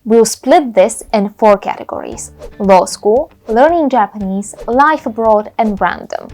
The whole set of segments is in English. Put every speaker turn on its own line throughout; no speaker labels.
We'll split this in 4 categories: law school, learning Japanese, life abroad, and random.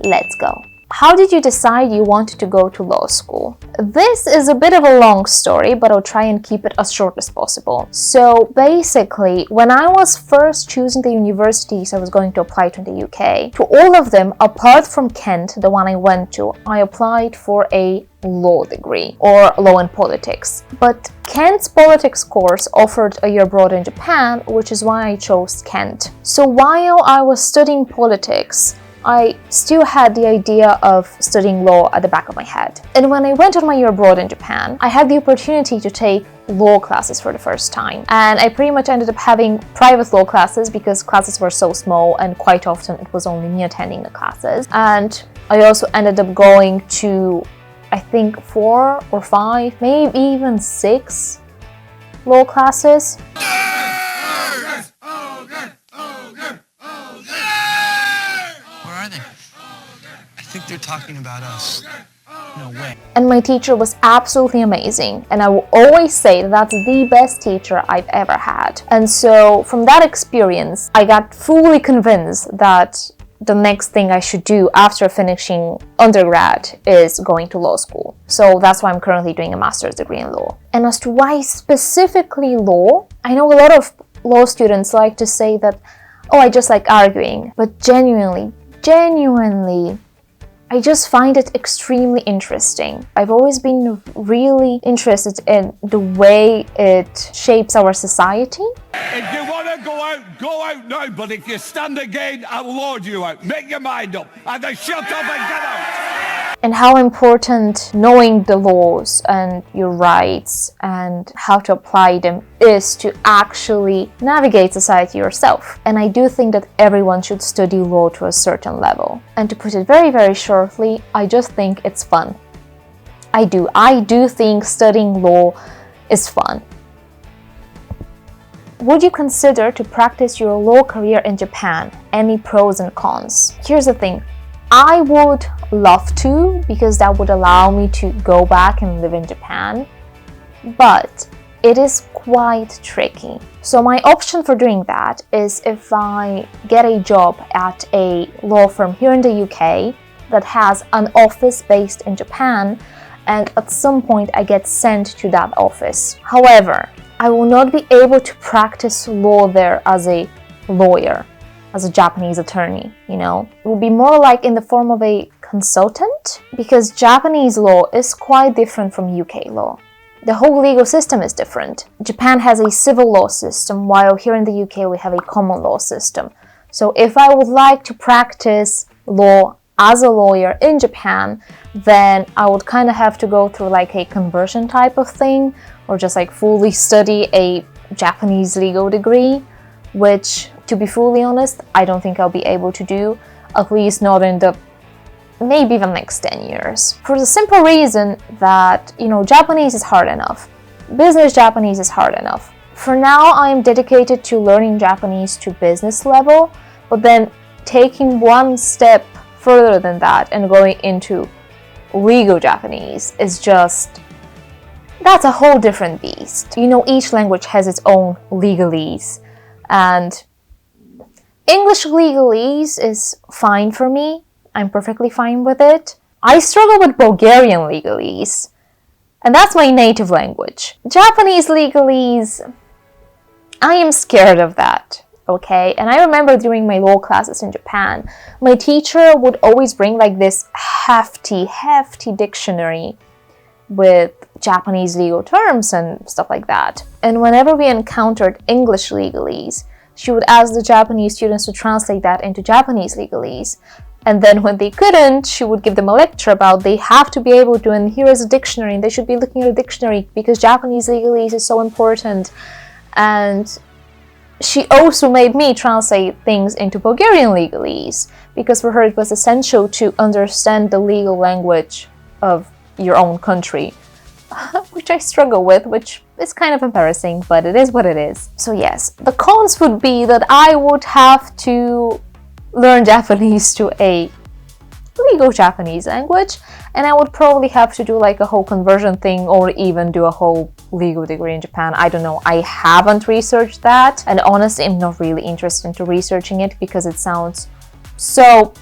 Let's go. How did you decide you wanted to go to law school? This is a bit of a long story, but I'll try and keep it as short as possible. So basically, when I was first choosing the universities I was going to apply to in the UK, to all of them, apart from Kent, the one I went to, I applied for a law degree or law and politics. But Kent's politics course offered a year abroad in Japan, which is why I chose Kent. So while I was studying politics, I still had the idea of studying law at the back of my head. And when I went on my year abroad in Japan, I had the opportunity to take law classes for the first time. And I pretty much ended up having private law classes because classes were so small and quite often it was only me attending the classes. And I also ended up going to, I think, 4 or 5, maybe even 6 law classes.
I think they're talking about us. No way.
And my teacher was absolutely amazing, and I will always say that that's the best teacher I've ever had. And so from that experience, I got fully convinced that the next thing I should do after finishing undergrad is going to law school. So that's why I'm currently doing a master's degree in law. And as to why specifically law, I know a lot of law students like to say that, oh, I just like arguing, but genuinely, I just find it extremely interesting. I've always been really interested in the way it shapes our society.
If you want to go out now, but if you stand again, I'll lord you out. Make your mind up, and then shut up and get out.
And how important knowing the laws and your rights and how to apply them is to actually navigate society yourself. And I do think that everyone should study law to a certain level. And to put it very shortly, I just think it's fun. I do think studying law is fun. Would you consider to practice your law career in Japan? Any pros and cons? Here's the thing. I would love to, because that would allow me to go back and live in Japan, but it is quite tricky. So my option for doing that is if I get a job at a law firm here in the UK that has an office based in Japan, and at some point I get sent to that office. However, I will not be able to practice law there as a lawyer, as a Japanese attorney, you know. It will be more like in the form of a consultant, because Japanese law is quite different from UK law. The whole legal system is different. Japan has a civil law system, while here in the UK we have a common law system. So if I would like to practice law as a lawyer in Japan, then I would kind of have to go through like a conversion type of thing, or just like fully study a Japanese legal degree, which, to be fully honest, I don't think I'll be able to do, at least not in the maybe the next 10 years. For the simple reason that, you know, Japanese is hard enough. Business Japanese is hard enough. For now, I am dedicated to learning Japanese to business level, but then taking one step further than that and going into legal Japanese is just, that's a whole different beast. You know, each language has its own legalese, and English legalese is fine for me. I'm perfectly fine with it. I struggle with Bulgarian legalese, and that's my native language. Japanese legalese, I am scared of that, okay? And I remember during my law classes in Japan, my teacher would always bring like this hefty dictionary with Japanese legal terms and stuff like that. And whenever we encountered English legalese, she would ask the Japanese students to translate that into Japanese legalese. And then when they couldn't, she would give them a lecture about they have to be able to, and here is a dictionary, and they should be looking at a dictionary because Japanese legalese is so important. And she also made me translate things into Bulgarian legalese, because for her it was essential to understand the legal language of your own country, which I struggle with, which is kind of embarrassing, but it is what it is. So yes, the cons would be that I would have to learn Japanese to a legal Japanese language, and I would probably have to do like a whole conversion thing, or even do a whole legal degree in Japan. I don't know. I haven't researched that, and honestly, I'm not really interested into researching it because it sounds so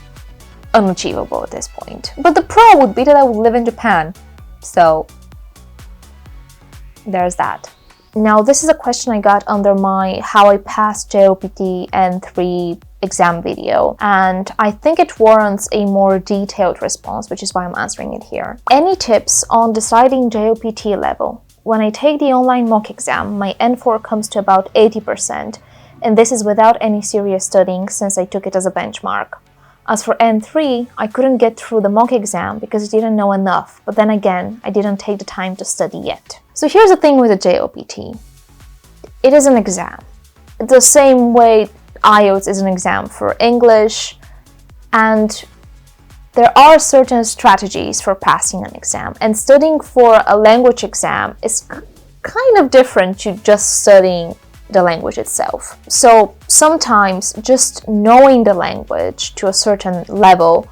unachievable at this point. But the pro would be that I would live in Japan. So there's that. Now, this is a question I got under my How I Passed JOPT N3 exam video, and I think it warrants a more detailed response, which is why I'm answering it here. Any tips on deciding JOPT level? When I take the online mock exam, my N4 comes to about 80%, and this is without any serious studying since I took it as a benchmark. As for N3, I couldn't get through the mock exam because I didn't know enough, but then again, I didn't take the time to study yet. So here's the thing with the JOPT. It is an exam. The same way IELTS is an exam for English, and there are certain strategies for passing an exam, and studying for a language exam is kind of different to just studying the language itself. So sometimes just knowing the language to a certain level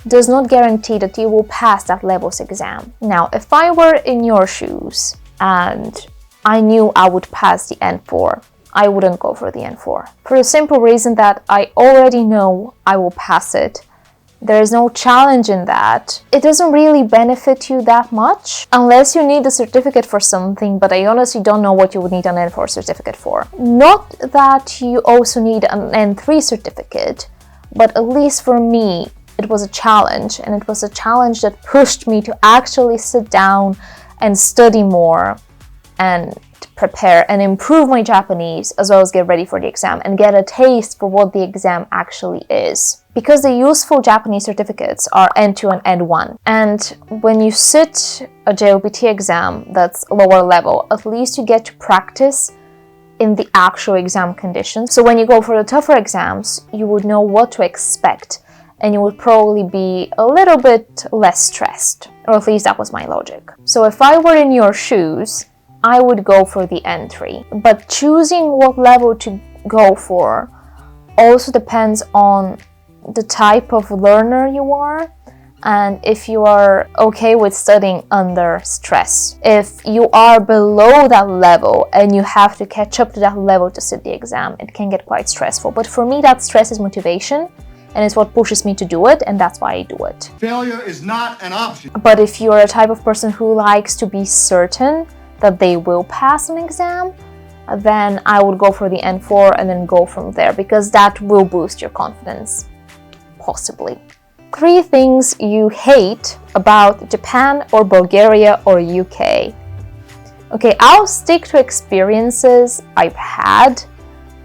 does not guarantee that you will pass that level's exam. Now, if I were in your shoes and I knew I would pass the N4, I wouldn't go for the N4. For the simple reason that I already know I will pass it. There is no challenge in that. It doesn't really benefit you that much unless you need a certificate for something, but I honestly don't know what you would need an N4 certificate for. Not that you also need an N3 certificate, but at least for me, it was a challenge, and it was a challenge that pushed me to actually sit down and study more and prepare and improve my Japanese, as well as get ready for the exam and get a taste for what the exam actually is. Because the useful Japanese certificates are N2 and N1. And when you sit a JOPT exam that's lower level, at least you get to practice in the actual exam conditions. So when you go for the tougher exams, you would know what to expect, and you would probably be a little bit less stressed. Or at least that was my logic. So if I were in your shoes, I would go for the N3. But choosing what level to go for also depends on the type of learner you are and if you are okay with studying under stress. If you are below that level and you have to catch up to that level to sit the exam, it can get quite stressful. But for me, that stress is motivation, and it's what pushes me to do it, and that's why I do it.
Failure is not an option.
But if you're a type of person who likes to be certain that they will pass an exam, then I would go for the N4 and then go from there, because that will boost your confidence, possibly. 3 things you hate about Japan or Bulgaria or UK. Okay, I'll stick to experiences I've had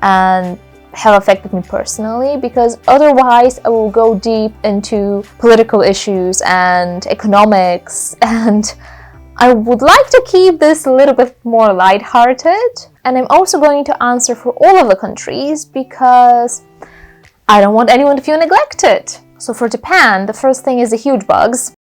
and have affected me personally, because otherwise I will go deep into political issues and economics, and I would like to keep this a little bit more lighthearted. And I'm also going to answer for all of the countries because I don't want anyone to feel neglected. So for Japan, the first thing is the huge bugs.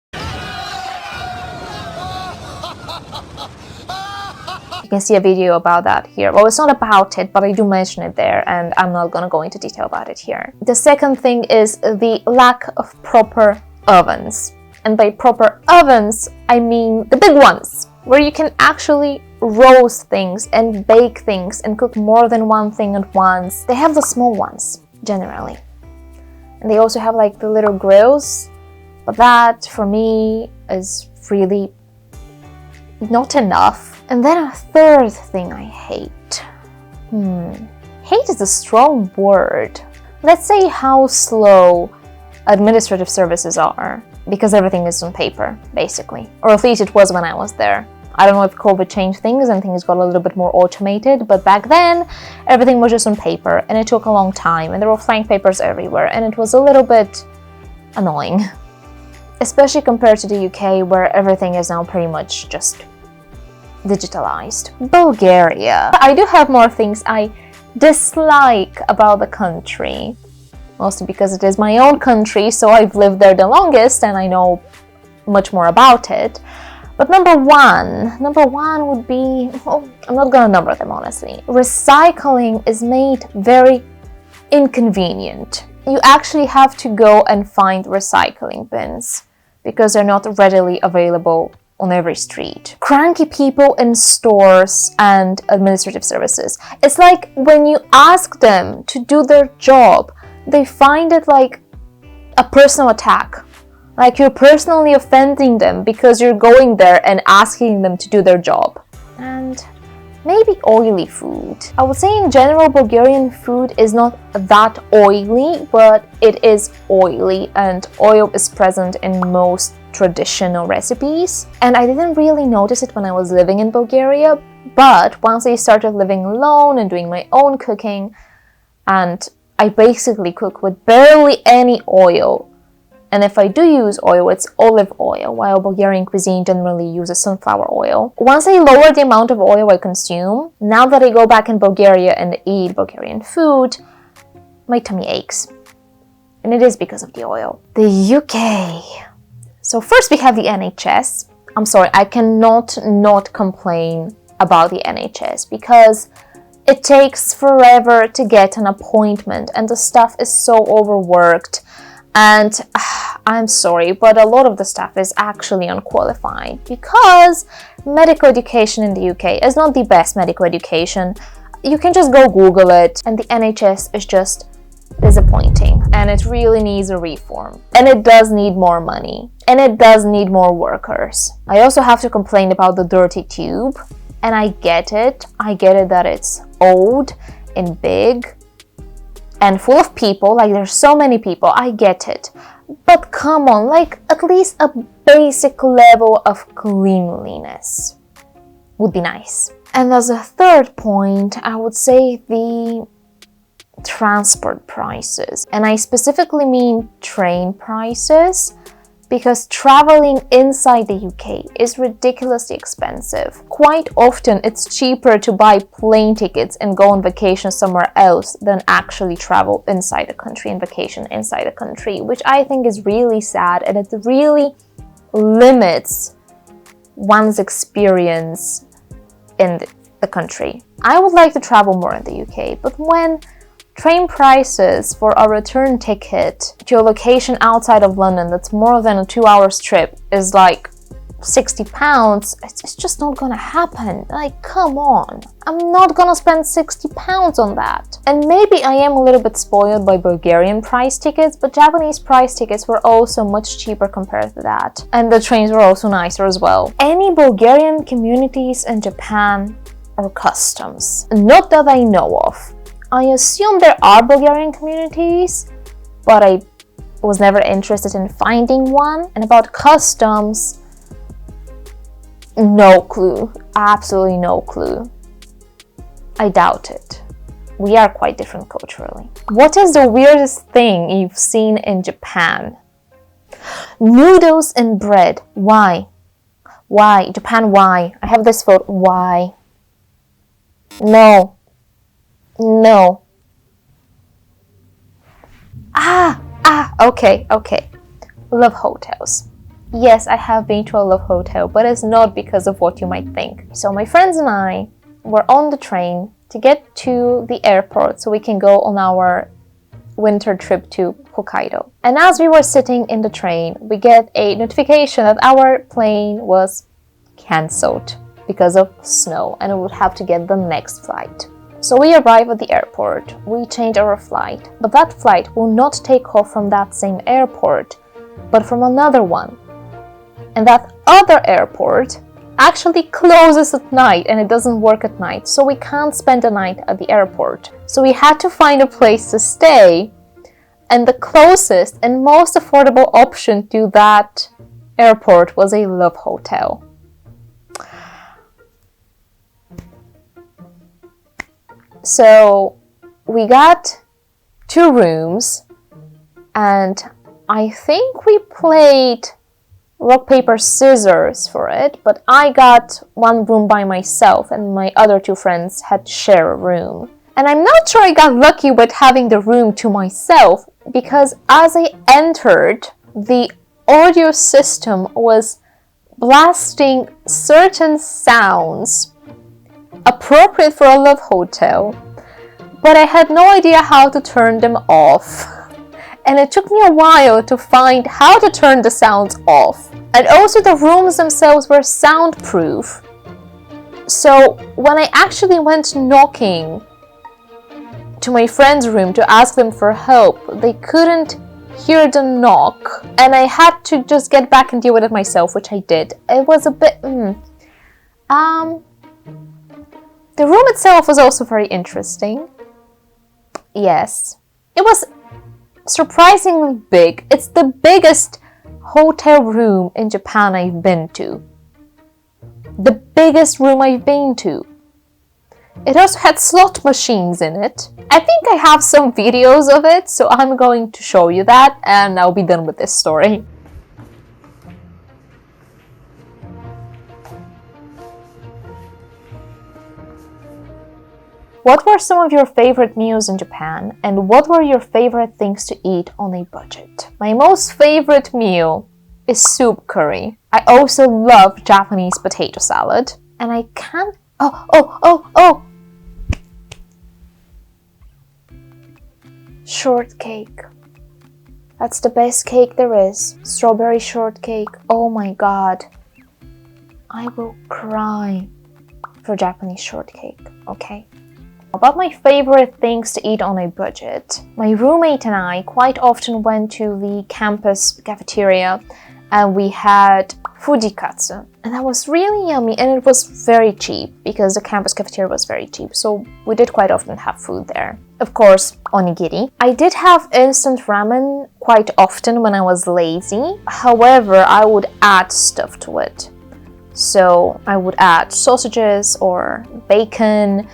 You can see a video about that here. Well, it's not about it, but I do mention it there, and I'm not going to go into detail about it here. The second thing is the lack of proper ovens. And by proper ovens, I mean the big ones, where you can actually roast things and bake things and cook more than one thing at once. They have the small ones, generally. And they also have like the little grills, but that for me is really not enough. And then a third thing I hate. Hate is a strong word. Let's say how slow administrative services are, because everything is on paper, basically. Or at least it was when I was there. I don't know if COVID changed things and things got a little bit more automated, but back then, everything was just on paper, and it took a long time, and there were blank papers everywhere, and it was a little bit annoying. Especially compared to the UK, where everything is now pretty much just digitalized. Bulgaria. I do have more things I dislike about the country. Mostly because it is my own country, so I've lived there the longest and I know much more about it. But number one would be, I'm not gonna number them honestly. Recycling is made very inconvenient. You actually have to go and find recycling bins because they're not readily available on every street. Cranky people in stores and administrative services. It's like when you ask them to do their job, they find it like a personal attack. Like you're personally offending them because you're going there and asking them to do their job. And maybe oily food. I would say in general Bulgarian food is not that oily, but it is oily, and oil is present in most traditional recipes. And I didn't really notice it when I was living in Bulgaria, but once I started living alone and doing my own cooking, and I basically cook with barely any oil. And if I do use oil, it's olive oil, while Bulgarian cuisine generally uses sunflower oil. Once I lower the amount of oil I consume, now that I go back in Bulgaria and eat Bulgarian food, my tummy aches. And it is because of the oil. The UK. So first we have the NHS. I'm sorry, I cannot not complain about the NHS because it takes forever to get an appointment and the staff is so overworked. And I'm sorry, but a lot of the staff is actually unqualified because medical education in the UK is not the best medical education. You can just go Google it, and the NHS is just disappointing, and it really needs a reform. And it does need more money, and it does need more workers. I also have to complain about the dirty tube, and I get it that it's old and big and full of people, like there's so many people, I get it. But come on, like at least a basic level of cleanliness would be nice. And as a third point, I would say the transport prices. And I specifically mean train prices, because traveling inside the UK is ridiculously expensive. Quite often it's cheaper to buy plane tickets and go on vacation somewhere else than actually travel inside the country and vacation inside the country, which I think is really sad, and it really limits one's experience in the country. I would like to travel more in the UK, but when train prices for a return ticket to a location outside of London that's more than a 2-hour trip is like £60, it's just not gonna happen. Like, come on. I'm not gonna spend £60 on that. And maybe I am a little bit spoiled by Bulgarian price tickets, but Japanese price tickets were also much cheaper compared to that. And the trains were also nicer as well. Any Bulgarian communities in Japan or customs? Not that I know of. I assume there are Bulgarian communities, but I was never interested in finding one. And about customs, no clue. Absolutely no clue. I doubt it. We are quite different culturally. What is the weirdest thing you've seen in Japan? Noodles and bread. Why? Why? Japan, why? I have this photo. Why? No. No. Okay. Love hotels. Yes, I have been to a love hotel, but it's not because of what you might think. So my friends and I were on the train to get to the airport so we can go on our winter trip to Hokkaido. And as we were sitting in the train, we get a notification that our plane was cancelled because of snow and we would have to get the next flight. So we arrive at the airport, we change our flight, but that flight will not take off from that same airport, but from another one. And that other airport actually closes at night and it doesn't work at night, so we can't spend the night at the airport. So we had to find a place to stay, and the closest and most affordable option to that airport was a love hotel. So we got 2 rooms, and I think we played rock, paper, scissors for it, but I got 1 room by myself and my other 2 friends had to share a room. And I'm not sure I got lucky with having the room to myself, because as I entered, the audio system was blasting certain sounds appropriate for a love hotel, but I had no idea how to turn them off. And it took me a while to find how to turn the sounds off. And also the rooms themselves were soundproof. So when I actually went knocking to my friend's room to ask them for help, they couldn't hear the knock, and I had to just get back and deal with it myself, which I did. It was a bit the room itself was also very interesting. Yes, it was surprisingly big. It's the biggest hotel room in Japan I've been to. The biggest room I've been to. It also had slot machines in it. I think I have some videos of it, so I'm going to show you that, and I'll be done with this story. What were some of your favorite meals in Japan, and what were your favorite things to eat on a budget? My most favorite meal is soup curry. I also love Japanese potato salad, and I can't... Oh! Shortcake. That's the best cake there is. Strawberry shortcake. Oh my god. I will cry for Japanese shortcake, okay? About my favorite things to eat on a budget. My roommate and I quite often went to the campus cafeteria and we had fujikatsu. And that was really yummy, and it was very cheap because the campus cafeteria was very cheap. So we did quite often have food there. Of course, onigiri. I did have instant ramen quite often when I was lazy. However, I would add stuff to it. So I would add sausages or bacon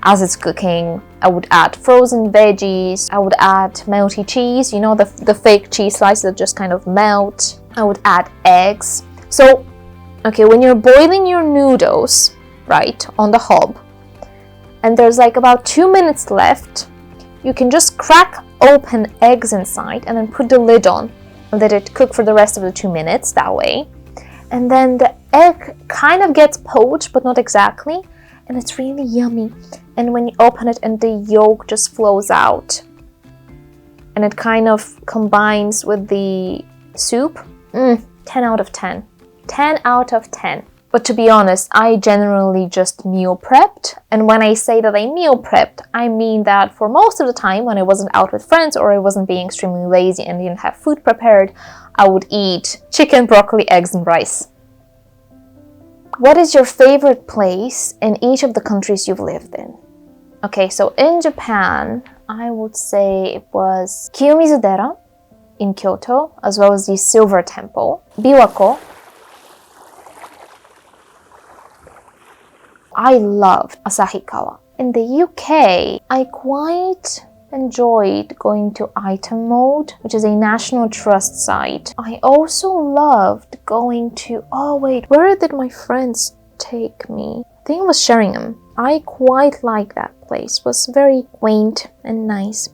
as it's cooking. I would add frozen veggies. I would add melty cheese, you know, the fake cheese slices that just kind of melt. I would add eggs. So, okay, when you're boiling your noodles, right, on the hob, and there's like about 2 minutes left, you can just crack open eggs inside and then put the lid on and let it cook for the rest of the 2 minutes that way. And then the egg kind of gets poached, but not exactly, and it's really yummy. And when you open it and the yolk just flows out and it kind of combines with the soup, 10 out of 10. 10 out of 10. But to be honest, I generally just meal prepped. And when I say that I meal prepped, I mean that for most of the time when I wasn't out with friends or I wasn't being extremely lazy and didn't have food prepared, I would eat chicken, broccoli, eggs, and rice. What is your favorite place in each of the countries you've lived in? Okay, so in Japan, I would say it was Kiyomizu-dera in Kyoto, as well as the Silver Temple, Biwako. I loved Asahikawa. In the UK, I quite enjoyed going to Item Mode, which is a National Trust site. I also loved going to... Oh wait, where did my friends take me? I think it was Sheringham. I quite like that place. It was very quaint and nice.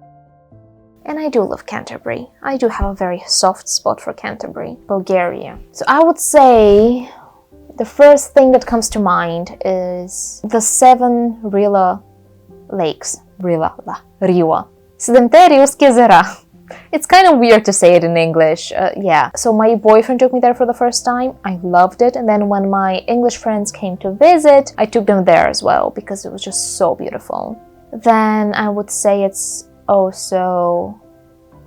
And I do love Canterbury. I do have a very soft spot for Canterbury, Bulgaria. So I would say the first thing that comes to mind is the 7 Rila lakes. Riwa. Sedemteriuskie Zera. It's kind of weird to say it in English. Yeah. So my boyfriend took me there for the first time. I loved it. And then when my English friends came to visit, I took them there as well because it was just so beautiful. Then I would say it's also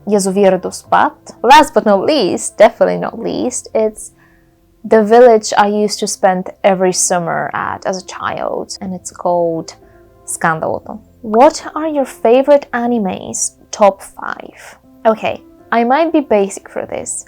Yazuvir do Spat. Last but not least, definitely not least, it's the village I used to spend every summer at as a child, and it's called Skandaloto. What are your favorite animes? Top 5. Okay, I might be basic for this,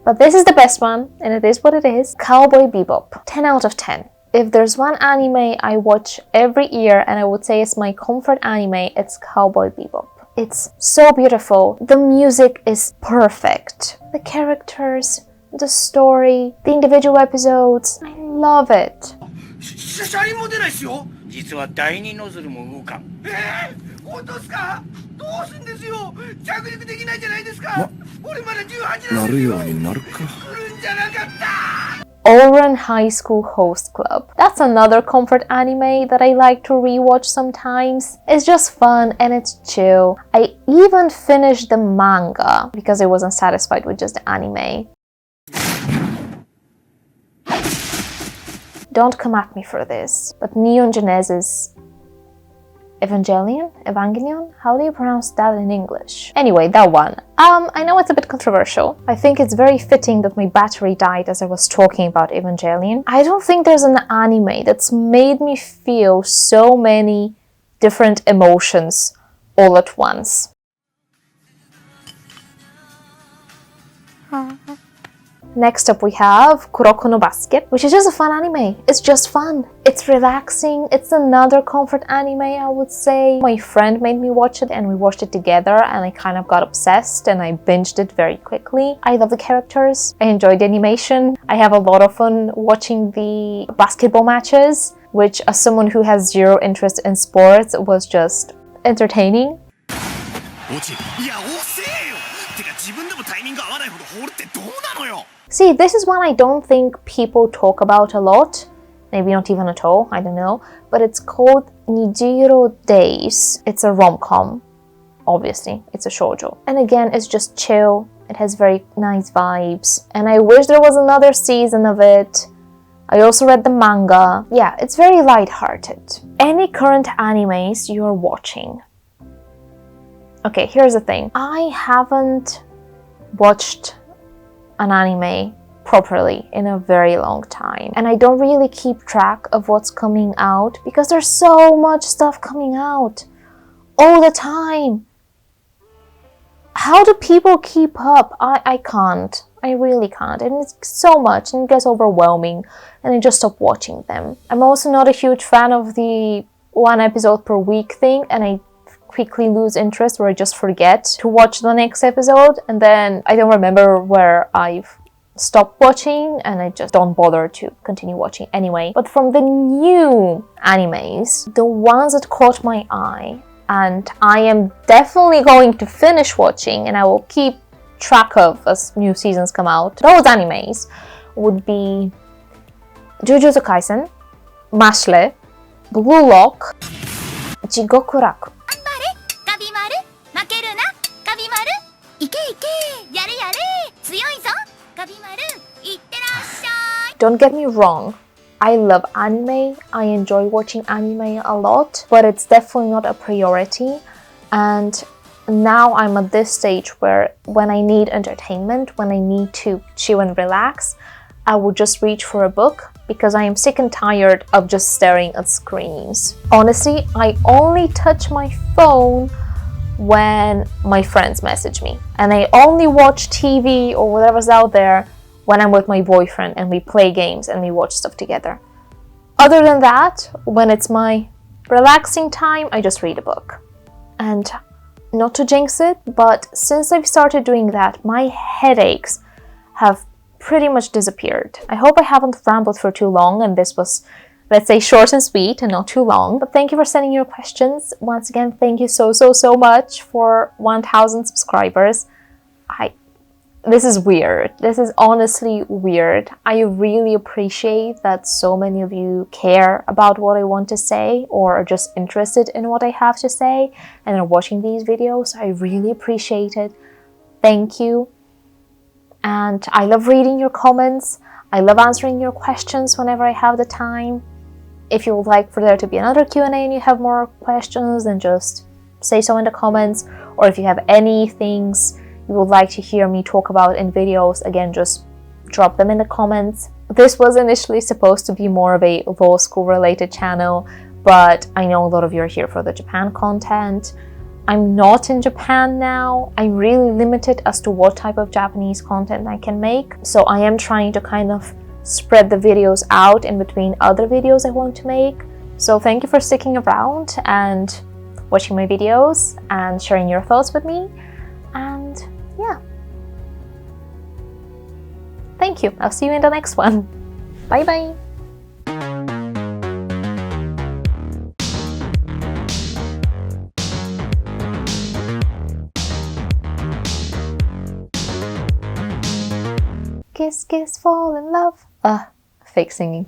but this is the best one, and it is what it is. Cowboy Bebop. 10 out of 10. If there's one anime I watch every year and I would say it's my comfort anime, it's Cowboy Bebop. It's so beautiful. The music is perfect. The characters, the story, the individual episodes, I love it.
車輪も出ないっすよ。実は第二ノズルも動かん。本当ですか？どうすんですよ。着陸できないじゃないですか。俺まだ18なんですよ。なるようになるか。来るんじゃなかった。
Ouran High School Host Club. That's another comfort anime that I like to rewatch sometimes. It's just fun and it's chill. I even finished the manga because I wasn't satisfied with just the anime. Don't come at me for this, but Neon Genesis Evangelion? How do you pronounce that in English? Anyway, that one. I know it's a bit controversial. I think it's very fitting that my battery died as I was talking about Evangelion. I don't think there's an anime that's made me feel so many different emotions all at once. Next up we have Kuroko no Basket, which is just a fun anime. It's just fun. It's relaxing. It's another comfort anime, I would say. My friend made me watch it and we watched it together and I kind of got obsessed and I binged it very quickly. I love the characters. I enjoyed the animation. I have a lot of fun watching the basketball matches, which as someone who has zero interest in sports was just entertaining. See, this is one I don't think people talk about a lot, maybe not even at all, I don't know, but it's called Nijiro Days. It's a rom-com, obviously, it's a shoujo. And again, it's just chill, it has very nice vibes, and I wish there was another season of it. I also read the manga. Yeah, it's very light-hearted. Any current animes you're watching? Okay, here's the thing. I haven't watched an anime properly in a very long time, and I don't really keep track of what's coming out because there's so much stuff coming out all the time. How do people keep up? I can't. I really can't, and it's so much and it gets overwhelming and I just stop watching them. I'm also not a huge fan of the one episode per week thing, and I quickly lose interest or I just forget to watch the next episode and then I don't remember where I've stopped watching and I just don't bother to continue watching anyway. But from the new animes, the ones that caught my eye and I am definitely going to finish watching and I will keep track of as new seasons come out, those animes would be Jujutsu Kaisen, Mashle, Blue Lock, Jigokuraku. Don't get me wrong, I love anime, I enjoy watching anime a lot, but it's definitely not a priority. And now I'm at this stage where when I need entertainment, when I need to chill and relax, I will just reach for a book because I am sick and tired of just staring at screens. Honestly, I only touch my phone when my friends message me, and I only watch TV or whatever's out there when I'm with my boyfriend and we play games and we watch stuff together. Other than that, when it's my relaxing time, I just read a book. And not to jinx it, but since I've started doing that, my headaches have pretty much disappeared. I hope I haven't rambled for too long and this was, let's say, short and sweet and not too long. But thank you for sending your questions. Once again, thank you so much for 1,000 subscribers. This is weird. This is honestly weird. I really appreciate that so many of you care about what I want to say or are just interested in what I have to say and are watching these videos. I really appreciate it. Thank you. And I love reading your comments. I love answering your questions whenever I have the time. If you would like for there to be another Q&A and you have more questions, then just say so in the comments. Or if you have any things you would like to hear me talk about in videos, again, just drop them in the comments. This was initially supposed to be more of a law school related channel, but I know a lot of you are here for the Japan content. I'm not in Japan now. I'm really limited as to what type of Japanese content I can make. So I am trying to kind of spread the videos out in between other videos I want to make. So thank you for sticking around and watching my videos and sharing your thoughts with me. And yeah, thank you. I'll see you in the next one. Bye bye. Kiss, kiss, fall in love. fake singing.